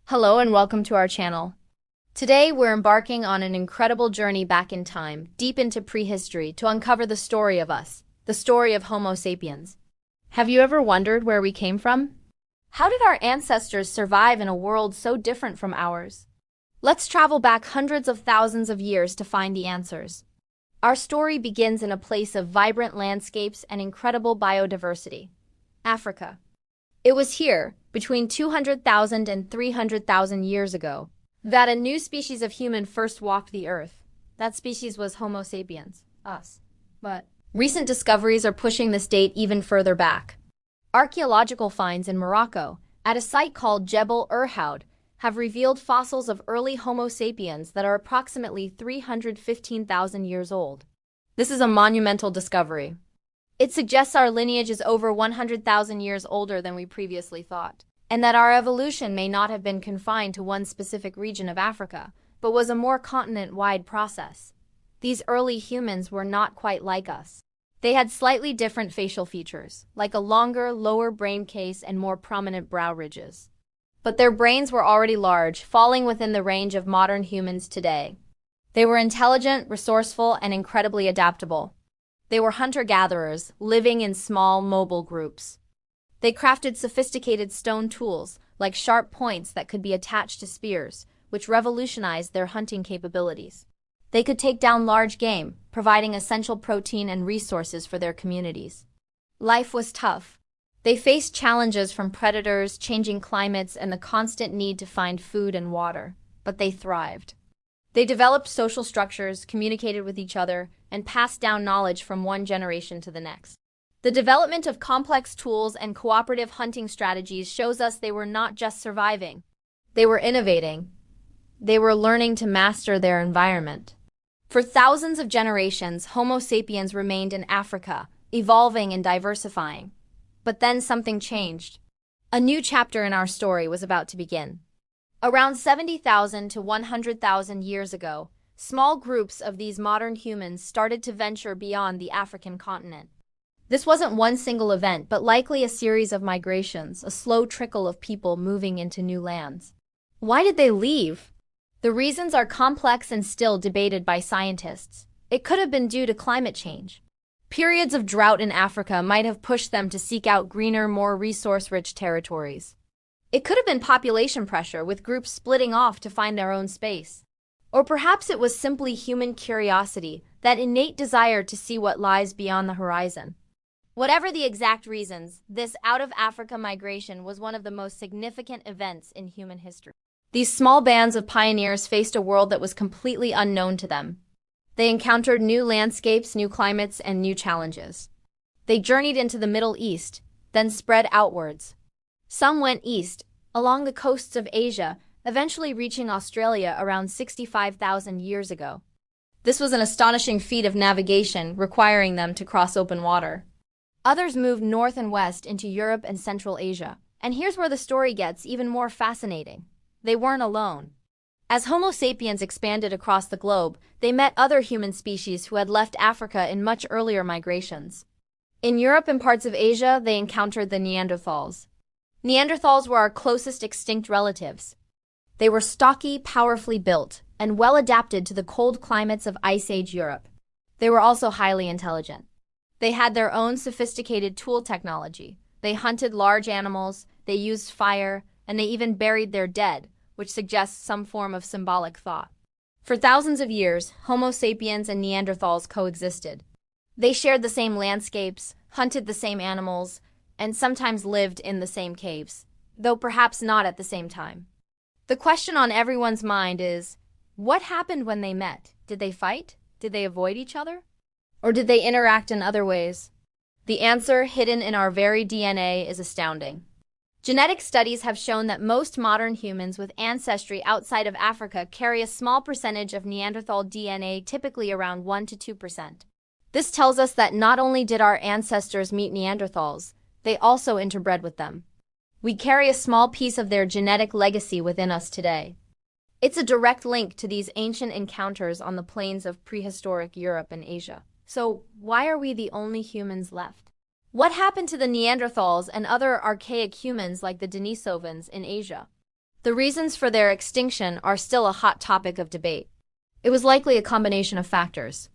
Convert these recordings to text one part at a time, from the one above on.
Hello and welcome to our channel. Today we're embarking on an incredible journey back in time, deep into prehistory, to uncover the story of us, the story of Homo sapiens. Have you ever wondered where we came from? How did our ancestors survive in a world so different from ours? Let's travel back hundreds of thousands of years to find the answers. Our story begins in a place of vibrant landscapes and incredible biodiversity, Africa. It was here, between 200,000 and 300,000 years ago, that a new species of human first walked the earth. That species was Homo sapiens, us. But recent discoveries are pushing this date even further back. Archaeological finds in Morocco, at a site called Jebel Irhoud, have revealed fossils of early Homo sapiens that are approximately 315,000 years old. This is a monumental discovery. It suggests our lineage is over 100,000 years older than we previously thought, and that our evolution may not have been confined to one specific region of Africa, but was a more continent-wide process. These early humans were not quite like us. They had slightly different facial features, like a longer, lower brain case and more prominent brow ridges. But their brains were already large, falling within the range of modern humans today. They were intelligent, resourceful, and incredibly adaptable. They were hunter-gatherers, living in small, mobile groups. They crafted sophisticated stone tools, like sharp points that could be attached to spears, which revolutionized their hunting capabilities. They could take down large game, providing essential protein and resources for their communities. Life was tough. They faced challenges from predators, changing climates, and the constant need to find food and water, but they thrived. They developed social structures, communicated with each other, and passed down knowledge from one generation to the next. The development of complex tools and cooperative hunting strategies shows us they were not just surviving. They were innovating. They were learning to master their environment. For thousands of generations, Homo sapiens remained in Africa, evolving and diversifying. But then something changed. A new chapter in our story was about to begin. Around 70,000 to 100,000 years ago, small groups of these modern humans started to venture beyond the African continent. This wasn't one single event, but likely a series of migrations, a slow trickle of people moving into new lands. Why did they leave? The reasons are complex and still debated by scientists. It could have been due to climate change. Periods of drought in Africa might have pushed them to seek out greener, more resource-rich territories. It could have been population pressure, with groups splitting off to find their own space. Or perhaps it was simply human curiosity, that innate desire to see what lies beyond the horizon. Whatever the exact reasons, this out-of-Africa migration was one of the most significant events in human history. These small bands of pioneers faced a world that was completely unknown to them. They encountered new landscapes, new climates, and new challenges. They journeyed into the Middle East, then spread outwards. Some went east, along the coasts of Asia, eventually reaching Australia around 65,000 years ago. This was an astonishing feat of navigation, requiring them to cross open water. Others moved north and west into Europe and Central Asia. And here's where the story gets even more fascinating. They weren't alone. As Homo sapiens expanded across the globe, they met other human species who had left Africa in much earlier migrations. In Europe and parts of Asia, they encountered the Neanderthals. Neanderthals were our closest extinct relatives. They were stocky, powerfully built, and well adapted to the cold climates of Ice Age Europe. They were also highly intelligent. They had their own sophisticated tool technology. They hunted large animals, they used fire, and they even buried their dead, which suggests some form of symbolic thought. For thousands of years, Homo sapiens and Neanderthals coexisted. They shared the same landscapes, hunted the same animals, and sometimes lived in the same caves, though perhaps not at the same time. The question on everyone's mind is, what happened when they met? Did they fight? Did they avoid each other? Or did they interact in other ways? The answer, hidden in our very DNA, is astounding. Genetic studies have shown that most modern humans with ancestry outside of Africa carry a small percentage of Neanderthal DNA, typically around 1 to 2%. This tells us that not only did our ancestors meet Neanderthals, they also interbred with them. We carry a small piece of their genetic legacy within us today. It's a direct link to these ancient encounters on the plains of prehistoric Europe and Asia. So, why are we the only humans left? What happened to the Neanderthals and other archaic humans like the Denisovans in Asia? The reasons for their extinction are still a hot topic of debate. It was likely a combination of factors.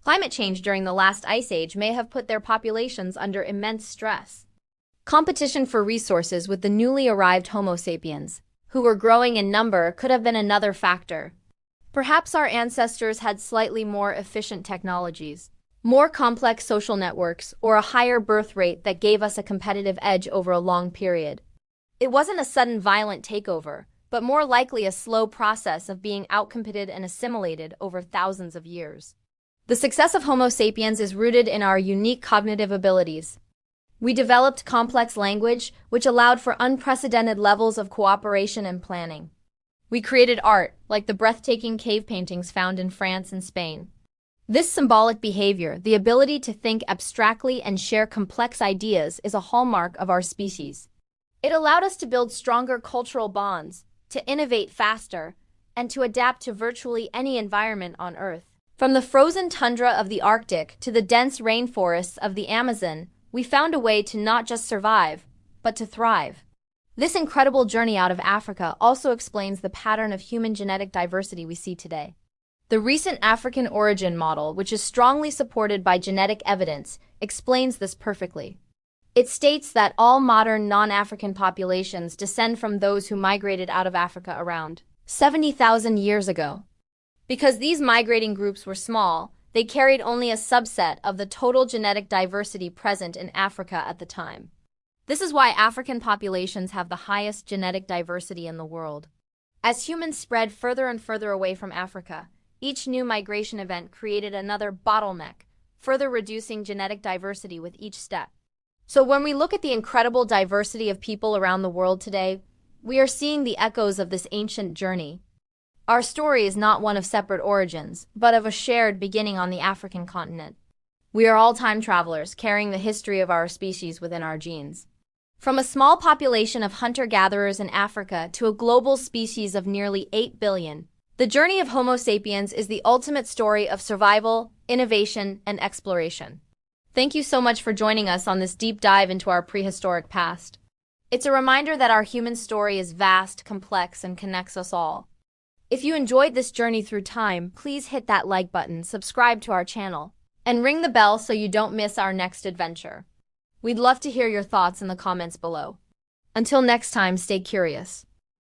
Climate change during the last ice age may have put their populations under immense stress. Competition for resources with the newly arrived Homo sapiens, who were growing in number, could have been another factor. Perhaps our ancestors had slightly more efficient technologies, more complex social networks, or a higher birth rate that gave us a competitive edge over a long period. It wasn't a sudden violent takeover, but more likely a slow process of being outcompeted and assimilated over thousands of years. The success of Homo sapiens is rooted in our unique cognitive abilities. We developed complex language, which allowed for unprecedented levels of cooperation and planning. We created art, like the breathtaking cave paintings found in France and Spain. This symbolic behavior, the ability to think abstractly and share complex ideas, is a hallmark of our species. It allowed us to build stronger cultural bonds, to innovate faster, and to adapt to virtually any environment on Earth. From the frozen tundra of the Arctic to the dense rainforests of the Amazon, we found a way to not just survive, but to thrive. This incredible journey out of Africa also explains the pattern of human genetic diversity we see today. The recent African origin model, which is strongly supported by genetic evidence, explains this perfectly. It states that all modern non-African populations descend from those who migrated out of Africa around 70,000 years ago. Because these migrating groups were small, they carried only a subset of the total genetic diversity present in Africa at the time. This is why African populations have the highest genetic diversity in the world. As humans spread further and further away from Africa, each new migration event created another bottleneck, further reducing genetic diversity with each step. So when we look at the incredible diversity of people around the world today, we are seeing the echoes of this ancient journey. Our story is not one of separate origins, but of a shared beginning on the African continent. We are all time travelers, carrying the history of our species within our genes. From a small population of hunter-gatherers in Africa to a global species of nearly 8 billion, the journey of Homo sapiens is the ultimate story of survival, innovation, and exploration. Thank you so much for joining us on this deep dive into our prehistoric past. It's a reminder that our human story is vast, complex, and connects us all. If you enjoyed this journey through time, please hit that like button, subscribe to our channel, and ring the bell so you don't miss our next adventure. We'd love to hear your thoughts in the comments below. Until next time, stay curious.